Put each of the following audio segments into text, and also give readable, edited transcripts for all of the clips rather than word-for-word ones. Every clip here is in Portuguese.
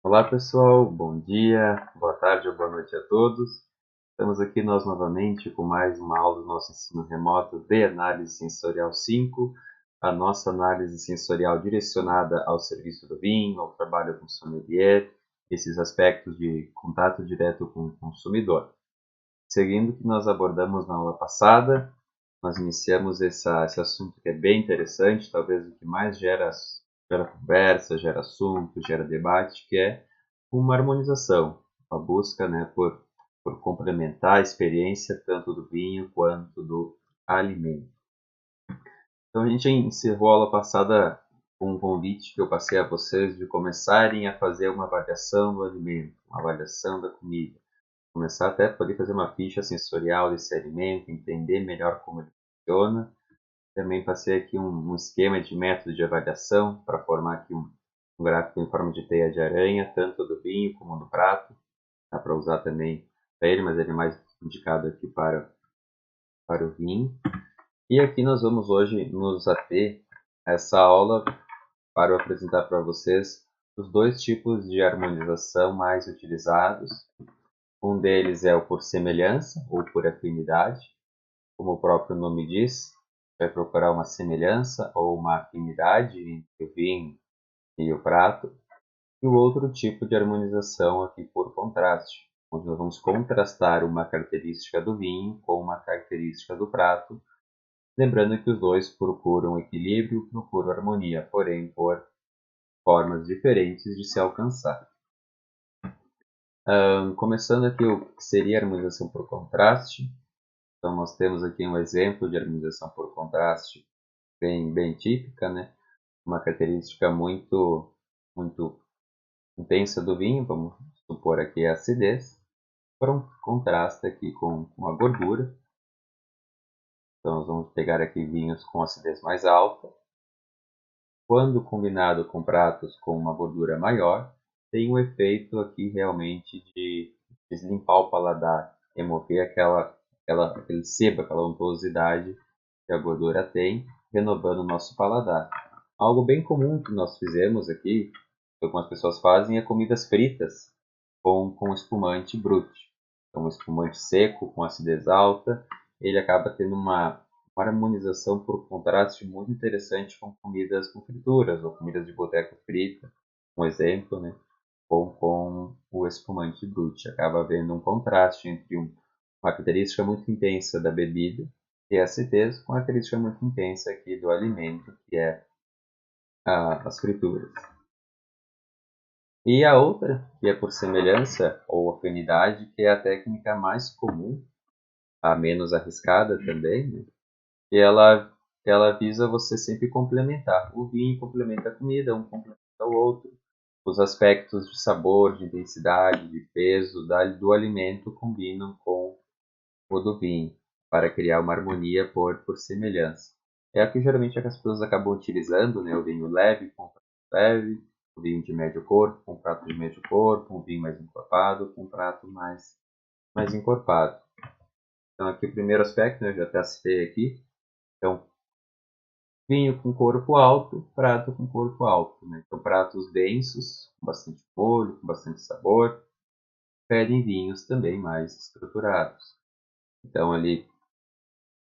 Olá pessoal, bom dia, boa tarde ou boa noite a todos. Estamos aqui nós novamente com mais uma aula do nosso ensino remoto de Análise Sensorial 5, a nossa análise sensorial direcionada ao serviço do vinho, ao trabalho com sommelier, esses aspectos de contato direto com o consumidor. Seguindo o que nós abordamos na aula passada, nós iniciamos esse assunto que é bem interessante, talvez o que mais gera conversa, gera assunto, gera debate, que é uma harmonização, a busca, né, por complementar a experiência tanto do vinho quanto do alimento. Então a gente encerrou a aula passada com um convite que eu passei a vocês de começarem a fazer uma avaliação do alimento, uma avaliação da comida. Começar até a poder fazer uma ficha sensorial desse alimento, entender melhor como ele funciona. Também passei aqui um esquema de método de avaliação para formar aqui um gráfico em forma de teia de aranha, tanto do vinho como do prato. Dá para usar também para ele, mas ele é mais indicado aqui para o vinho. E aqui nós vamos hoje nos ater a essa aula para eu apresentar para vocês os dois tipos de harmonização mais utilizados. Um deles é o por semelhança ou por afinidade, como o próprio nome diz, vai procurar uma semelhança ou uma afinidade entre o vinho e o prato. E o outro tipo de harmonização aqui por contraste, onde nós vamos contrastar uma característica do vinho com uma característica do prato, lembrando que os dois procuram equilíbrio, procuram harmonia, porém por formas diferentes de se alcançar. Começando aqui o que seria a harmonização por contraste. Então nós temos aqui um exemplo de harmonização por contraste bem típica, né? Uma característica muito intensa do vinho, vamos supor aqui a acidez, para um contraste aqui com a gordura. Então nós vamos pegar aqui vinhos com acidez mais alta. Quando combinado com pratos com uma gordura maior, tem um efeito aqui realmente de limpar o paladar, remover aquele sebo, aquela untuosidade que a gordura tem, renovando o nosso paladar. Algo bem comum que nós fizemos aqui, que algumas pessoas fazem, é comidas fritas com espumante brut. Então, um espumante seco, com acidez alta, ele acaba tendo uma harmonização por contraste muito interessante com comidas com frituras ou comidas de boteco frita, um exemplo, né? Ou com o espumante brut. Acaba havendo um contraste entre uma característica muito intensa da bebida, que é a acidez, com a característica muito intensa aqui do alimento, que é as frituras. E a outra, que é por semelhança ou afinidade, que é a técnica mais comum, a menos arriscada também, né? E ela visa você sempre complementar. O vinho complementa a comida, um complementa o outro. Os aspectos de sabor, de intensidade, de peso do alimento combinam com o do vinho, para criar uma harmonia por semelhança. É o que geralmente as pessoas acabam utilizando, né? O vinho leve com prato leve, o vinho de médio corpo com prato de médio corpo, um vinho mais encorpado com prato mais encorpado. Então aqui o primeiro aspecto, né, eu já até citei aqui, então vinho com corpo alto, prato com corpo alto. Né? Então pratos densos, com bastante molho, com bastante sabor, pedem vinhos também mais estruturados. Então ali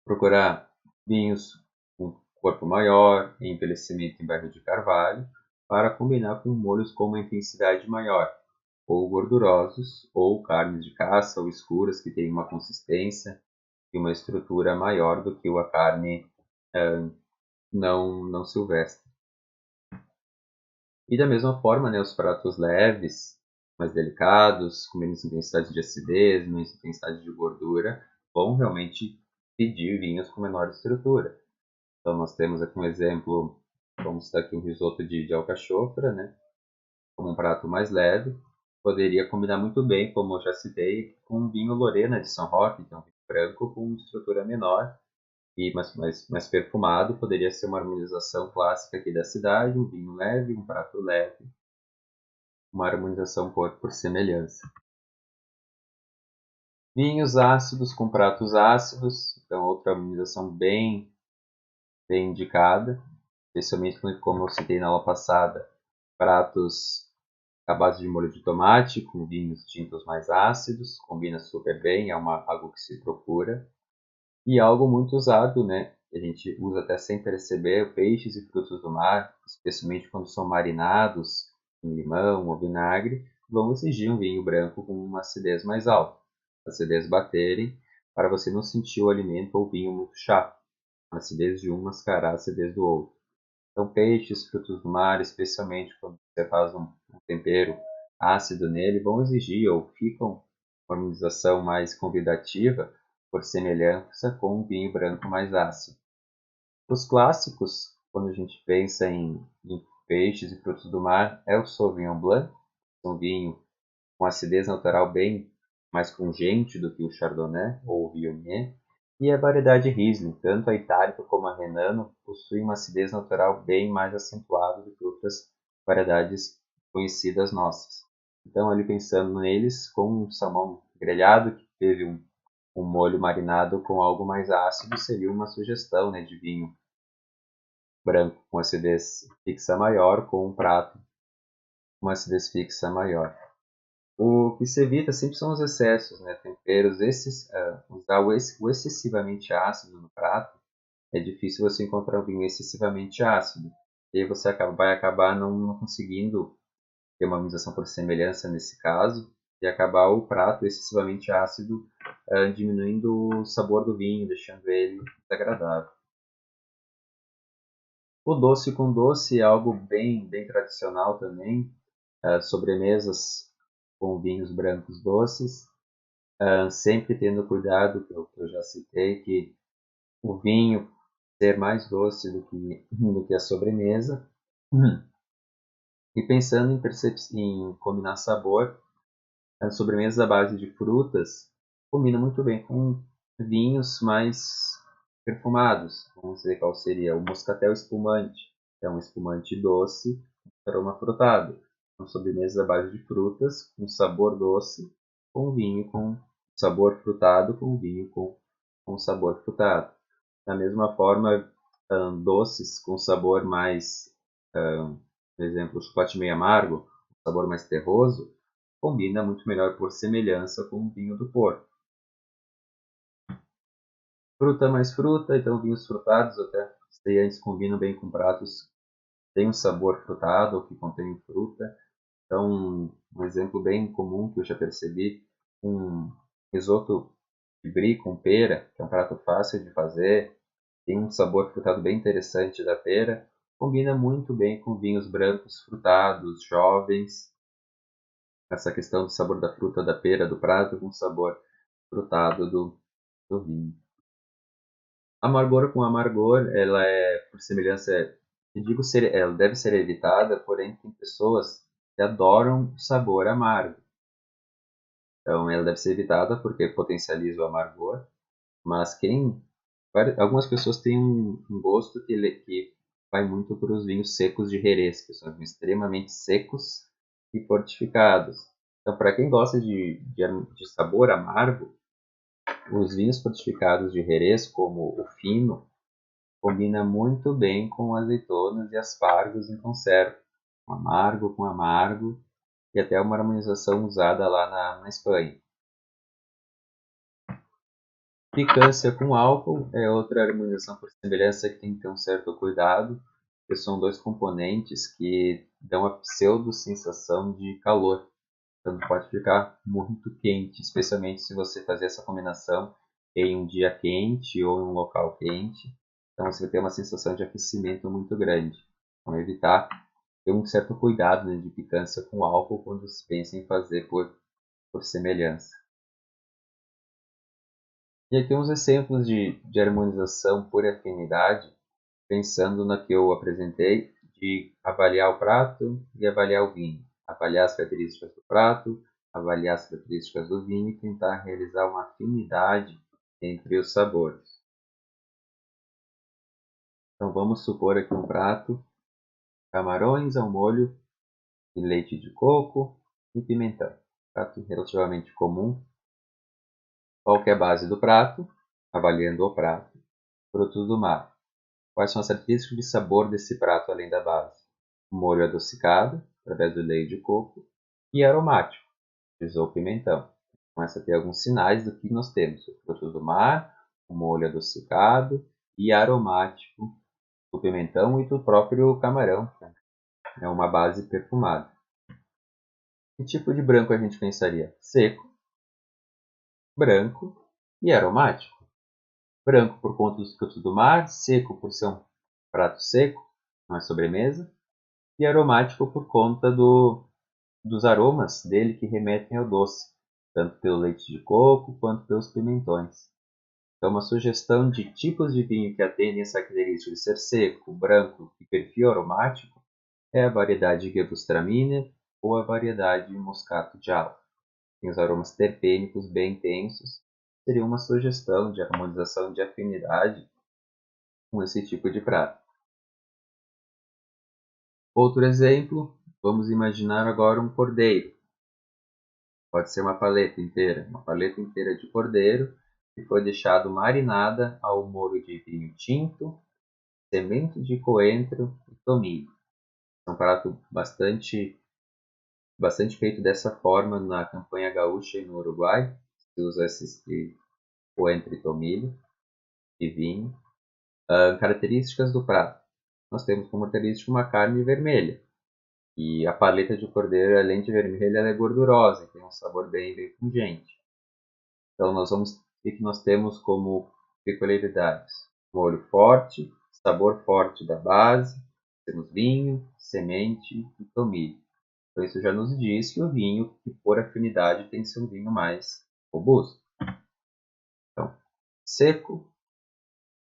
procurar vinhos com corpo maior, envelhecimento em barril de carvalho, para combinar com molhos com uma intensidade maior, ou gordurosos, ou carnes de caça ou escuras que têm uma consistência e uma estrutura maior do que a carne não silvestre. E da mesma forma, né, os pratos leves, mais delicados, com menos intensidade de acidez, menos intensidade de gordura, vão realmente pedir vinhos com menor estrutura. Então nós temos aqui um exemplo, vamos citar aqui um risoto de alcachofra, né? Como um prato mais leve. Poderia combinar muito bem, como eu já citei, com um vinho Lorena de São Roque, que é um vinho branco com estrutura menor e mais perfumado. Poderia ser uma harmonização clássica aqui da cidade, um vinho leve, um prato leve, uma harmonização por semelhança. Vinhos ácidos com pratos ácidos, então outra harmonização bem indicada, especialmente como eu citei na aula passada, pratos à base de molho de tomate, com vinhos tintos mais ácidos, combina super bem, é algo que se procura. E algo muito usado, né? A gente usa até sem perceber, peixes e frutos do mar, especialmente quando são marinados em limão ou vinagre, vão exigir um vinho branco com uma acidez mais alta. Acidez baterem, para você não sentir o alimento ou vinho muito chato. A acidez de um mascarar a acidez do outro. Então, peixes, frutos do mar, especialmente quando você faz um tempero ácido nele, vão exigir ou ficam uma harmonização mais convidativa por semelhança com um vinho branco mais ácido. Os clássicos, quando a gente pensa em peixes e frutos do mar, é o Sauvignon Blanc, um vinho com acidez natural bem mais pungente do que o Chardonnay ou o Viognier, e a variedade Riesling, tanto a itálica como a Renano, possuem uma acidez natural bem mais acentuada do que outras variedades conhecidas nossas. Então, ali pensando neles, com um salmão grelhado que teve um molho marinado com algo mais ácido, seria uma sugestão, né, de vinho branco com acidez fixa maior, com um prato com acidez fixa maior. O que se evita sempre são os excessos, né? Temperos, usar o excessivamente ácido no prato, é difícil você encontrar um vinho excessivamente ácido. E aí você vai acabar não conseguindo ter uma harmonização por semelhança nesse caso, e acabar o prato excessivamente ácido, diminuindo o sabor do vinho, deixando ele desagradável. O doce com doce é algo bem tradicional também, sobremesas com vinhos brancos doces, sempre tendo cuidado, que eu já citei, que o vinho ser mais doce do que a sobremesa. E pensando em combinar sabor, a sobremesa à base de frutas combina muito bem com vinhos mais perfumados. Vamos ver qual seria o moscatel espumante. É um espumante doce, aroma frutado. Uma sobremesa à base de frutas, com sabor doce, com vinho com sabor frutado, com vinho com sabor frutado. Da mesma forma, doces com sabor mais, por exemplo, chocolate meio amargo, sabor mais terroso, combina muito melhor por semelhança com o vinho do Porto. Fruta mais fruta, então vinhos frutados até sei antes combinam bem com pratos que têm um sabor frutado ou que contêm fruta. Então, um exemplo bem comum que eu já percebi, um risoto de brie com pera, que é um prato fácil de fazer, tem um sabor frutado bem interessante da pera, combina muito bem com vinhos brancos frutados, jovens, essa questão do sabor da fruta da pera do prato com o sabor frutado do vinho. Amargor com amargor, ela é, por semelhança, eu digo ela deve ser evitada, porém tem pessoas que adoram o sabor amargo. Então ela deve ser evitada porque potencializa o amargor, mas algumas pessoas têm um gosto que vai muito para os vinhos secos de Jerez, que são vinhos extremamente secos e fortificados. Então, para quem gosta de sabor amargo, os vinhos fortificados de Jerez, como o fino, combina muito bem com azeitonas e aspargos em conserva, amargo com amargo, e até uma harmonização usada lá na Espanha. Picância com álcool é outra harmonização por semelhança que tem que ter um certo cuidado, porque são dois componentes que dão a pseudo sensação de calor. Então pode ficar muito quente, especialmente se você fazer essa combinação em um dia quente ou em um local quente. Então você vai ter uma sensação de aquecimento muito grande. Então evitar ter um certo cuidado, né, de picância com álcool quando se pensa em fazer por semelhança. E aqui uns exemplos de harmonização por afinidade, pensando na que eu apresentei, de avaliar o prato e avaliar o vinho. Avaliar as características do prato, avaliar as características do vinho e tentar realizar uma afinidade entre os sabores. Então vamos supor aqui um prato, camarões ao molho de leite de coco e pimentão. Prato relativamente comum. Qual que é a base do prato? Avaliando o prato. Frutos do mar. Quais são as características de sabor desse prato além da base? O molho adocicado, através do leite de coco, E aromático, utilizou pimentão. Começa a ter alguns sinais do que nós temos: o fruto do mar, o molho adocicado e aromático do pimentão e do próprio camarão. É uma base perfumada. Que tipo de branco a gente pensaria? Seco, branco e aromático. Branco por conta dos frutos do mar, seco por ser um prato seco, não é sobremesa, e aromático por conta dos aromas dele que remetem ao doce, tanto pelo leite de coco quanto pelos pimentões. Então, uma sugestão de tipos de vinho que atendem essa característica de ser seco, branco e perfil aromático é a variedade Gewürztraminer ou a variedade Moscato de Alba. Tem os aromas terpênicos bem intensos. Seria uma sugestão de harmonização de afinidade com esse tipo de prato. Outro exemplo, vamos imaginar agora um cordeiro. Pode ser uma paleta inteira de cordeiro que foi deixado marinada ao molho de vinho tinto, semente de coentro e tomilho. É um prato bastante feito dessa forma na campanha gaúcha e no Uruguai. Se usa esses de coentro e tomilho e vinho. Características do prato. Nós temos como característica uma carne vermelha. E a paleta de cordeiro, além de vermelha, ela é gordurosa, tem um sabor bem pungente. Então, o que nós temos como peculiaridades? Molho forte, sabor forte da base, temos vinho, semente e tomilho. Então, isso já nos diz que o vinho, que por afinidade, tem que ser um vinho mais robusto. Então, seco,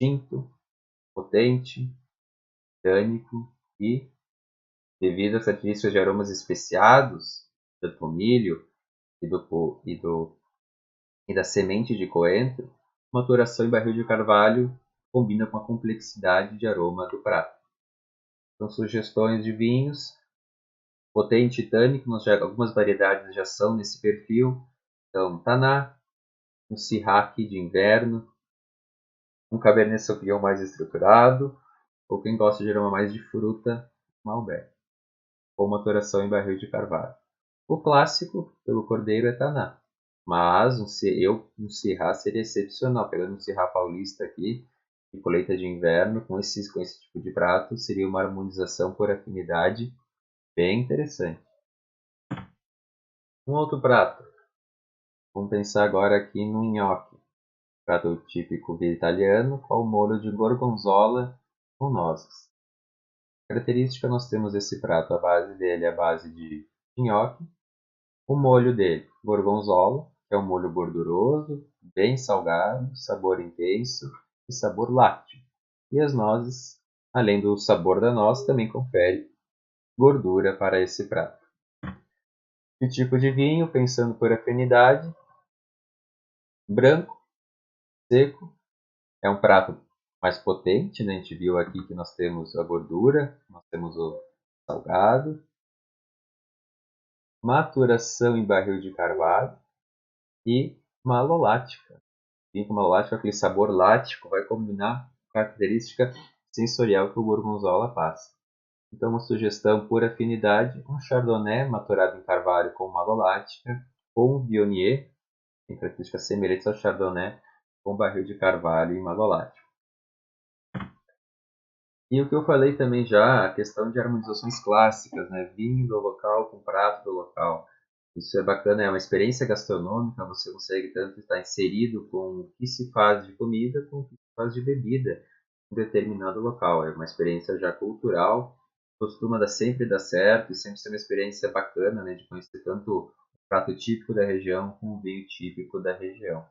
tinto, potente, tânico e, devido às características de aromas especiados do tomilho e da semente de coentro, maturação em barril de carvalho combina com a complexidade de aroma do prato. Então, sugestões de vinhos: potente e tânico, algumas variedades já são nesse perfil. Então, Taná, um Syrah de inverno, um Cabernet Sauvignon mais estruturado, ou quem gosta de aroma mais de fruta, Malbec, ou maturação em barril de carvalho. O clássico, pelo cordeiro, é Taná. Mas um Syrah seria excepcional. Pegando um Syrah paulista aqui, de colheita de inverno, com esse tipo de prato, seria uma harmonização por afinidade bem interessante. Um outro prato. Vamos pensar agora aqui no nhoque. Prato típico italiano com o molho de gorgonzola com nozes. Característica, nós temos esse prato, a base dele é a base de nhoque. O molho dele, gorgonzola, que é um molho gorduroso, bem salgado, sabor intenso e sabor lácteo. E as nozes, além do sabor da noz, também confere gordura para esse prato. Que tipo de vinho, pensando por afinidade? Branco, seco, é um prato mais potente, né? A gente viu aqui que nós temos a gordura, nós temos o salgado, maturação em barril de carvalho e malolática. Vinho com malolática, aquele sabor lático, vai combinar com a característica sensorial que o gorgonzola passa. Então, uma sugestão por afinidade, um chardonnay maturado em carvalho com malolática, ou um viognier, tem características semelhantes ao chardonnay, com barril de carvalho e malolático. E o que eu falei também já, a questão de harmonizações clássicas, né? Vinho do local com prato do local. Isso é bacana, é uma experiência gastronômica, você consegue tanto estar inserido com o que se faz de comida, com o que se faz de bebida em determinado local. É uma experiência já cultural, costuma sempre dar certo e sempre ser uma experiência bacana, né? De conhecer tanto o prato típico da região como o vinho típico da região.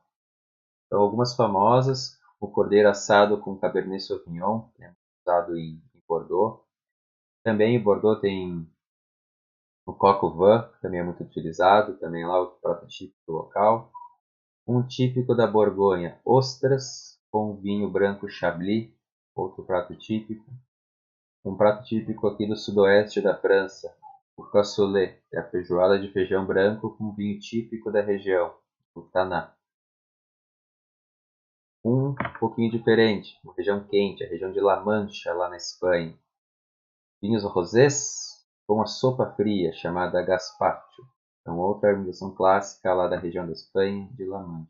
Então, algumas famosas, o cordeiro assado com Cabernet Sauvignon, né? Usado em Bordeaux. Também em Bordeaux tem o coq au vin, que também é muito utilizado, também lá o prato típico local. Um típico da Borgonha, ostras com vinho branco Chablis, outro prato típico. Um prato típico aqui do sudoeste da França, o cassoulet, que é a feijoada de feijão branco com vinho típico da região, o Taná. Um pouquinho diferente, uma região quente, a região de La Mancha, lá na Espanha. Vinhos rosés com a sopa fria chamada gazpacho. Então, outra harmonização clássica lá da região da Espanha, de La Mancha.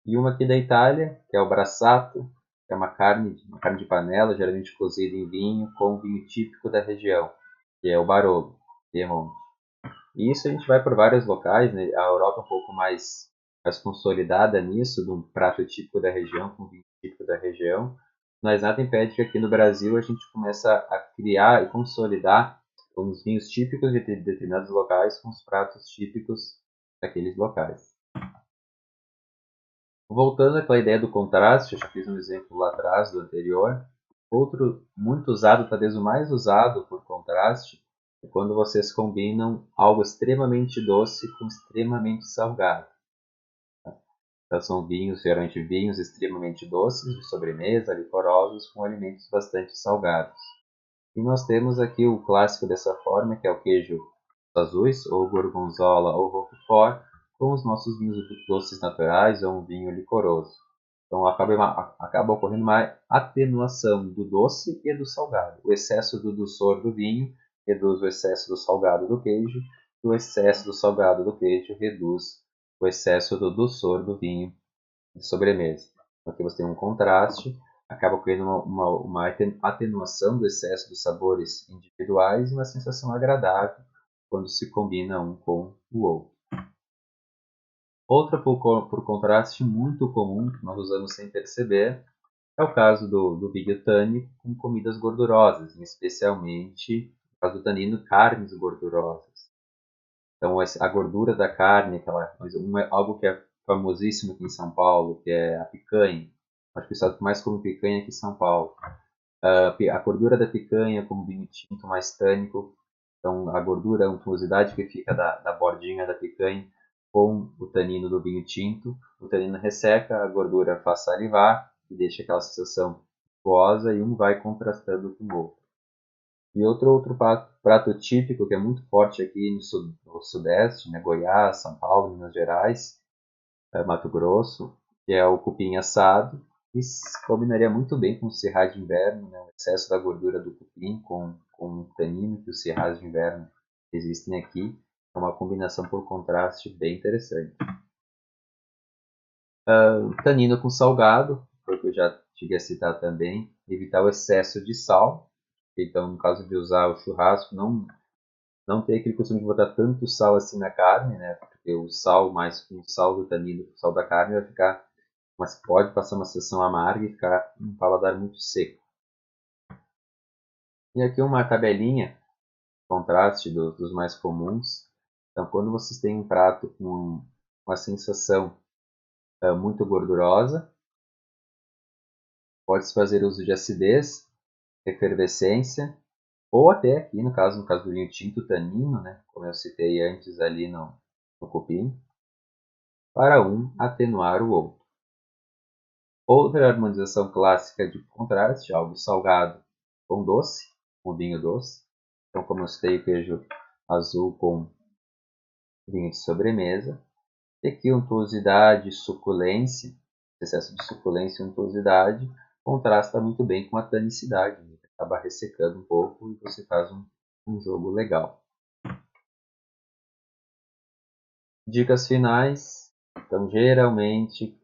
E uma aqui da Itália, que é o Brassato, que é uma carne de panela, geralmente cozida em vinho, com o vinho típico da região, que é o Barolo, Piemonte. E isso a gente vai por vários locais, né? A Europa é um pouco mais consolidada nisso, de um prato típico da região, com vinho típico da região. Mas nada impede que aqui no Brasil a gente comece a criar e consolidar os vinhos típicos de determinados locais com os pratos típicos daqueles locais. Voltando àquela ideia do contraste, eu já fiz um exemplo lá atrás do anterior. Outro muito usado, talvez o mais usado por contraste, é quando vocês combinam algo extremamente doce com extremamente salgado. Então são vinhos, geralmente vinhos extremamente doces, de sobremesa, licorosos, com alimentos bastante salgados. E nós temos aqui o clássico dessa forma, que é o queijo azuis, ou gorgonzola, ou roquefort, com os nossos vinhos doces naturais, ou um vinho licoroso. Então acaba ocorrendo uma atenuação do doce e do salgado. O excesso do doçor do vinho reduz o excesso do salgado do queijo, e o excesso do salgado do queijo reduz o excesso do doçor do vinho de sobremesa. Então aqui você tem um contraste, acaba ocorrendo uma atenuação do excesso dos sabores individuais e uma sensação agradável quando se combina um com o outro. Outra por contraste muito comum que nós usamos sem perceber é o caso do vinho tânico com comidas gordurosas, especialmente no caso do tanino, carnes gordurosas. Então a gordura da carne, algo que é famosíssimo aqui em São Paulo, que é a picanha. Acho que o estado que mais come picanha é aqui em São Paulo. A gordura da picanha como vinho tinto mais tânico, então a gordura, a untuosidade que fica da bordinha da picanha com o tanino do vinho tinto. O tanino resseca, a gordura faz salivar e deixa aquela sensação untuosa e um vai contrastando com o outro. E outro prato típico que é muito forte aqui no Sudeste, né, Goiás, São Paulo, Minas Gerais, Mato Grosso, que é o cupim assado, e combinaria muito bem com o Cerrado de inverno, né, o excesso da gordura do cupim com o tanino que os Cerrados de inverno existem aqui, é uma combinação por contraste bem interessante. Tanino com salgado, foi o que eu já cheguei a citar também, evitar o excesso de sal, então no caso de usar o churrasco, não ter aquele costume de botar tanto sal assim na carne, né? Porque o sal mais com o sal do tanino, o sal da carne vai ficar, mas pode passar uma sensação amarga e ficar um paladar muito seco. E aqui uma tabelinha, contraste dos mais comuns. Então, quando vocês têm um prato com uma sensação muito gordurosa, pode-se fazer uso de acidez, efervescência, ou até aqui, no caso do vinho tinto, tanino, né? Como eu citei antes ali no cupim, para um atenuar o outro. Outra harmonização clássica de contraste, algo salgado com doce, com vinho doce. Então, como eu citei, o queijo azul com vinho de sobremesa. E aqui, untuosidade, suculência, excesso de suculência e untuosidade, contrasta muito bem com a tanicidade, né? Acaba ressecando um pouco e você faz um jogo legal. Dicas finais. Então, geralmente,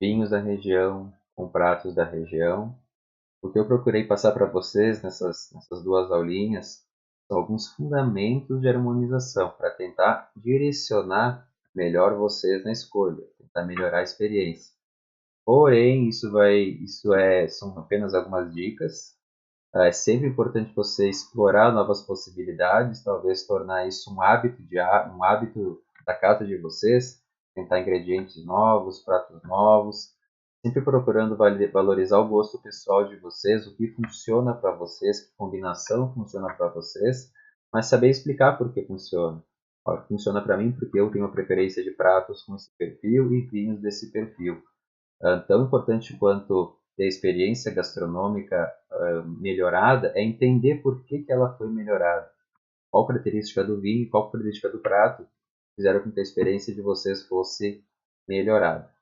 vinhos da região com pratos da região. O que eu procurei passar para vocês nessas duas aulinhas são alguns fundamentos de harmonização para tentar direcionar melhor vocês na escolha, tentar melhorar a experiência. Porém, são apenas algumas dicas. É sempre importante você explorar novas possibilidades, talvez tornar isso um hábito da casa de vocês, tentar ingredientes novos, pratos novos, sempre procurando valorizar o gosto pessoal de vocês, o que funciona para vocês, que combinação funciona para vocês, mas saber explicar por que funciona. Ó, funciona para mim porque eu tenho uma preferência de pratos com esse perfil e vinhos desse perfil. Tão importante quanto ter a experiência gastronômica melhorada é entender por que ela foi melhorada. Qual característica do vinho, qual característica do prato fizeram com que a experiência de vocês fosse melhorada.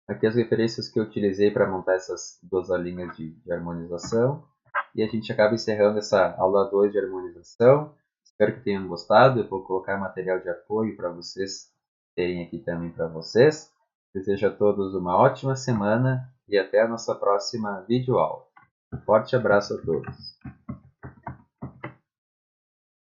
Aqui as referências que eu utilizei para montar essas duas linhas de harmonização. E a gente acaba encerrando essa aula 2 de harmonização. Espero que tenham gostado. Eu vou colocar material de apoio para vocês terem aqui também para vocês. Desejo a todos uma ótima semana e até a nossa próxima videoaula. Um forte abraço a todos.